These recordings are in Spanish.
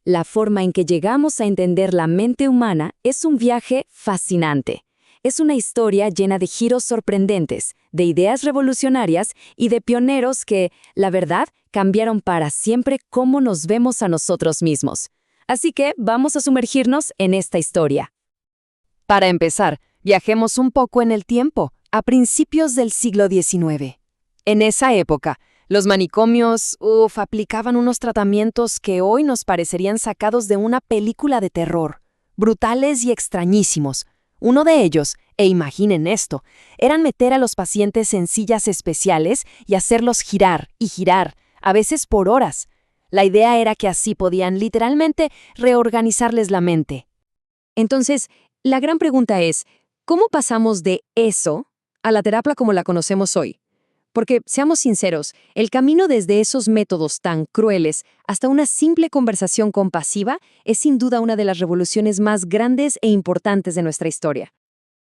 La forma en que llegamos a entender la mente humana es un viaje fascinante. Es una historia llena de giros sorprendentes, de ideas revolucionarias y de pioneros que, la verdad, cambiaron para siempre cómo nos vemos a nosotros mismos. Así que vamos a sumergirnos en esta historia. Para empezar, viajemos un poco en el tiempo, a principios del siglo XIX. En esa época, los manicomios, aplicaban unos tratamientos que hoy nos parecerían sacados de una película de terror, brutales y extrañísimos. Uno de ellos, e imaginen esto, eran meter a los pacientes en sillas especiales y hacerlos girar y girar, a veces por horas. La idea era que así podían literalmente reorganizarles la mente. Entonces, la gran pregunta es, ¿cómo pasamos de eso a la terapia como la conocemos hoy? Porque, seamos sinceros, el camino desde esos métodos tan crueles hasta una simple conversación compasiva es sin duda una de las revoluciones más grandes e importantes de nuestra historia.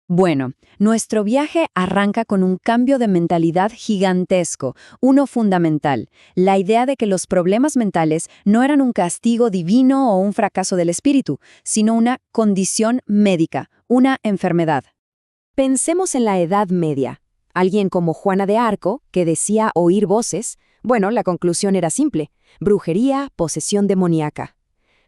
Bueno, nuestro viaje arranca con un cambio de mentalidad gigantesco, uno fundamental, la idea de que los problemas mentales no eran un castigo divino o un fracaso del espíritu, sino una condición médica, una enfermedad. Pensemos en la Edad Media. Alguien como Juana de Arco, que decía oír voces, bueno, la conclusión era simple: brujería, posesión demoníaca.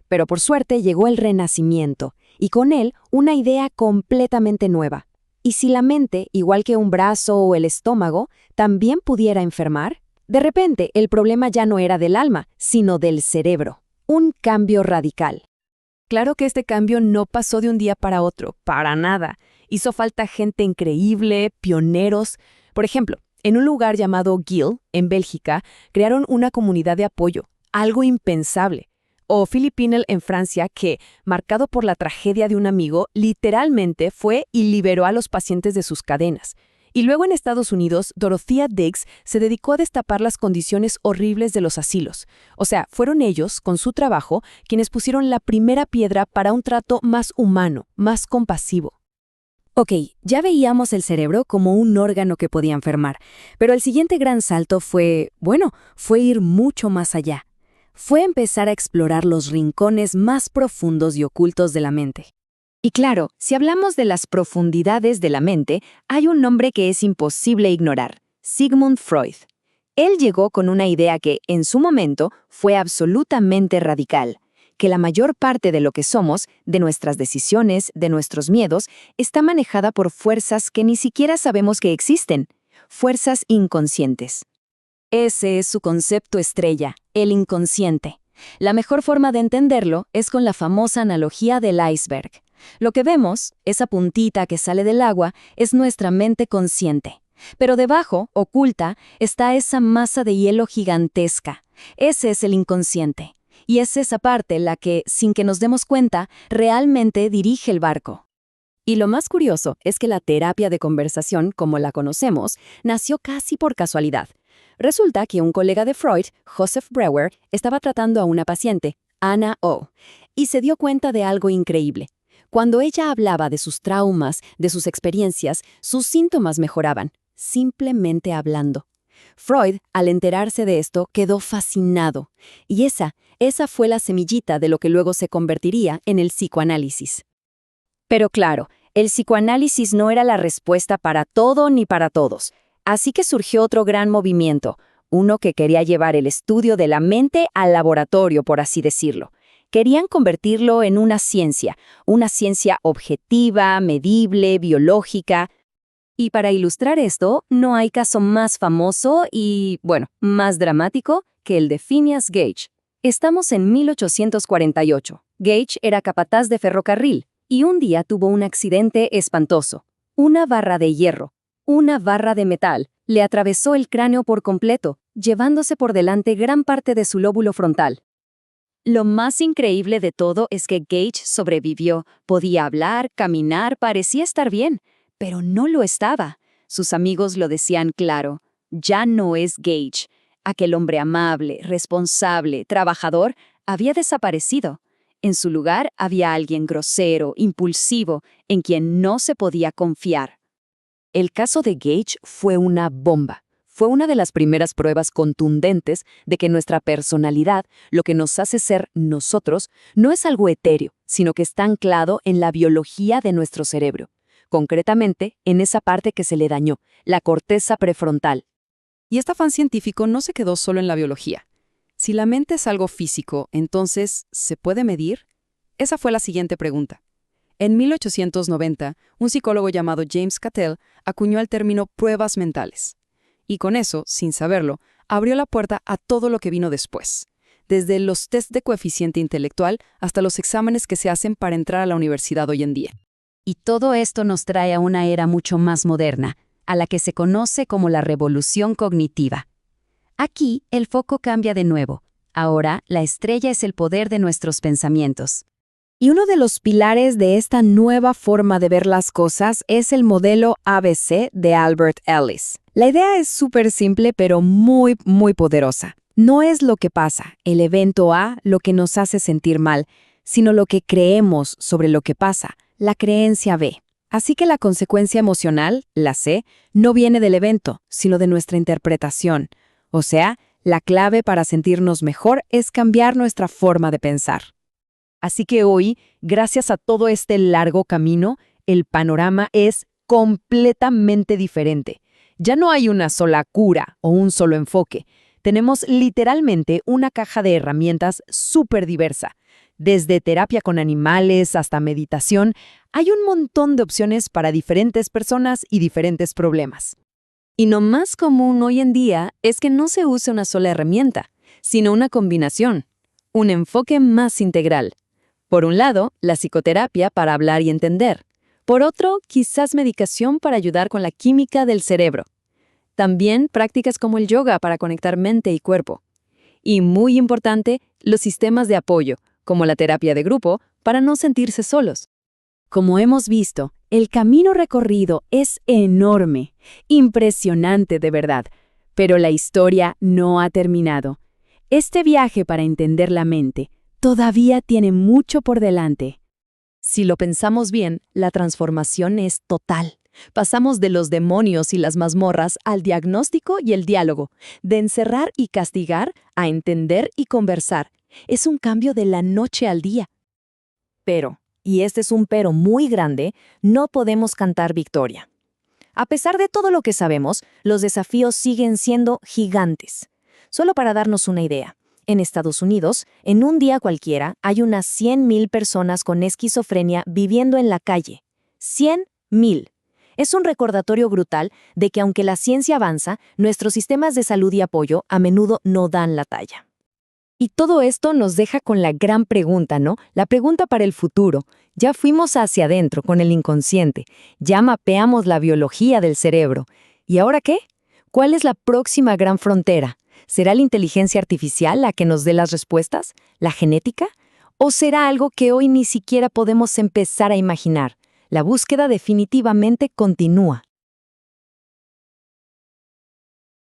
Pero por suerte llegó el Renacimiento, y con él una idea completamente nueva. ¿Y si la mente, igual que un brazo o el estómago, también pudiera enfermar? De repente, el problema ya no era del alma, sino del cerebro. Un cambio radical. Claro que este cambio no pasó de un día para otro, para nada. Hizo falta gente increíble, pioneros. Por ejemplo, en un lugar llamado Geel, en Bélgica, crearon una comunidad de apoyo, algo impensable. O Philippe Pinel en Francia, que, marcado por la tragedia de un amigo, literalmente fue y liberó a los pacientes de sus cadenas. Y luego en Estados Unidos, Dorothea Dix se dedicó a destapar las condiciones horribles de los asilos. O sea, fueron ellos, con su trabajo, quienes pusieron la primera piedra para un trato más humano, más compasivo. Ok, ya veíamos el cerebro como un órgano que podía enfermar, pero el siguiente gran salto fue ir mucho más allá. Fue empezar a explorar los rincones más profundos y ocultos de la mente. Y claro, si hablamos de las profundidades de la mente, hay un nombre que es imposible ignorar: Sigmund Freud. Él llegó con una idea que, en su momento, fue absolutamente radical: que la mayor parte de lo que somos, de nuestras decisiones, de nuestros miedos, está manejada por fuerzas que ni siquiera sabemos que existen, fuerzas inconscientes. Ese es su concepto estrella, el inconsciente. La mejor forma de entenderlo es con la famosa analogía del iceberg. Lo que vemos, esa puntita que sale del agua, es nuestra mente consciente. Pero debajo, oculta, está esa masa de hielo gigantesca. Ese es el inconsciente. Y es esa parte la que, sin que nos demos cuenta, realmente dirige el barco. Y lo más curioso es que la terapia de conversación, como la conocemos, nació casi por casualidad. Resulta que un colega de Freud, Joseph Breuer, estaba tratando a una paciente, Anna O., y se dio cuenta de algo increíble. Cuando ella hablaba de sus traumas, de sus experiencias, sus síntomas mejoraban, simplemente hablando. Freud, al enterarse de esto, quedó fascinado. Y esa fue la semillita de lo que luego se convertiría en el psicoanálisis. Pero claro, el psicoanálisis no era la respuesta para todo ni para todos. Así que surgió otro gran movimiento, uno que quería llevar el estudio de la mente al laboratorio, por así decirlo. Querían convertirlo en una ciencia objetiva, medible, biológica. Y para ilustrar esto, no hay caso más famoso y, más dramático que el de Phineas Gage. Estamos en 1848. Gage era capataz de ferrocarril y un día tuvo un accidente espantoso. Una barra de hierro, una barra de metal, le atravesó el cráneo por completo, llevándose por delante gran parte de su lóbulo frontal. Lo más increíble de todo es que Gage sobrevivió, podía hablar, caminar, parecía estar bien. Pero no lo estaba. Sus amigos lo decían claro: ya no es Gage. Aquel hombre amable, responsable, trabajador, había desaparecido. En su lugar había alguien grosero, impulsivo, en quien no se podía confiar. El caso de Gage fue una bomba. Fue una de las primeras pruebas contundentes de que nuestra personalidad, lo que nos hace ser nosotros, no es algo etéreo, sino que está anclado en la biología de nuestro cerebro, concretamente en esa parte que se le dañó, la corteza prefrontal. Y este afán científico no se quedó solo en la biología. Si la mente es algo físico, entonces, ¿se puede medir? Esa fue la siguiente pregunta. En 1890, un psicólogo llamado James Cattell acuñó el término pruebas mentales. Y con eso, sin saberlo, abrió la puerta a todo lo que vino después, desde los test de coeficiente intelectual hasta los exámenes que se hacen para entrar a la universidad hoy en día. Y todo esto nos trae a una era mucho más moderna, a la que se conoce como la revolución cognitiva. Aquí, el foco cambia de nuevo. Ahora, la estrella es el poder de nuestros pensamientos. Y uno de los pilares de esta nueva forma de ver las cosas es el modelo ABC de Albert Ellis. La idea es súper simple, pero muy poderosa. No es lo que pasa, el evento A, lo que nos hace sentir mal, sino lo que creemos sobre lo que pasa, la creencia B. Así que la consecuencia emocional, la C, no viene del evento, sino de nuestra interpretación. O sea, la clave para sentirnos mejor es cambiar nuestra forma de pensar. Así que hoy, gracias a todo este largo camino, el panorama es completamente diferente. Ya no hay una sola cura o un solo enfoque. Tenemos literalmente una caja de herramientas súper diversa. Desde terapia con animales hasta meditación, hay un montón de opciones para diferentes personas y diferentes problemas. Y lo más común hoy en día es que no se use una sola herramienta, sino una combinación, un enfoque más integral. Por un lado, la psicoterapia para hablar y entender. Por otro, quizás medicación para ayudar con la química del cerebro. También prácticas como el yoga para conectar mente y cuerpo. Y muy importante, los sistemas de apoyo, como la terapia de grupo, para no sentirse solos. Como hemos visto, el camino recorrido es enorme, impresionante de verdad, pero la historia no ha terminado. Este viaje para entender la mente todavía tiene mucho por delante. Si lo pensamos bien, la transformación es total. Pasamos de los demonios y las mazmorras al diagnóstico y el diálogo, de encerrar y castigar a entender y conversar. Es un cambio de la noche al día. Pero, y este es un pero muy grande, no podemos cantar victoria. A pesar de todo lo que sabemos, los desafíos siguen siendo gigantes. Solo para darnos una idea. En Estados Unidos, en un día cualquiera, hay unas 100,000 personas con esquizofrenia viviendo en la calle. 100,000. Es un recordatorio brutal de que aunque la ciencia avanza, nuestros sistemas de salud y apoyo a menudo no dan la talla. Y todo esto nos deja con la gran pregunta, ¿no? La pregunta para el futuro. Ya fuimos hacia adentro con el inconsciente, ya mapeamos la biología del cerebro. ¿Y ahora qué? ¿Cuál es la próxima gran frontera? ¿Será la inteligencia artificial la que nos dé las respuestas? ¿La genética? ¿O será algo que hoy ni siquiera podemos empezar a imaginar? La búsqueda definitivamente continúa.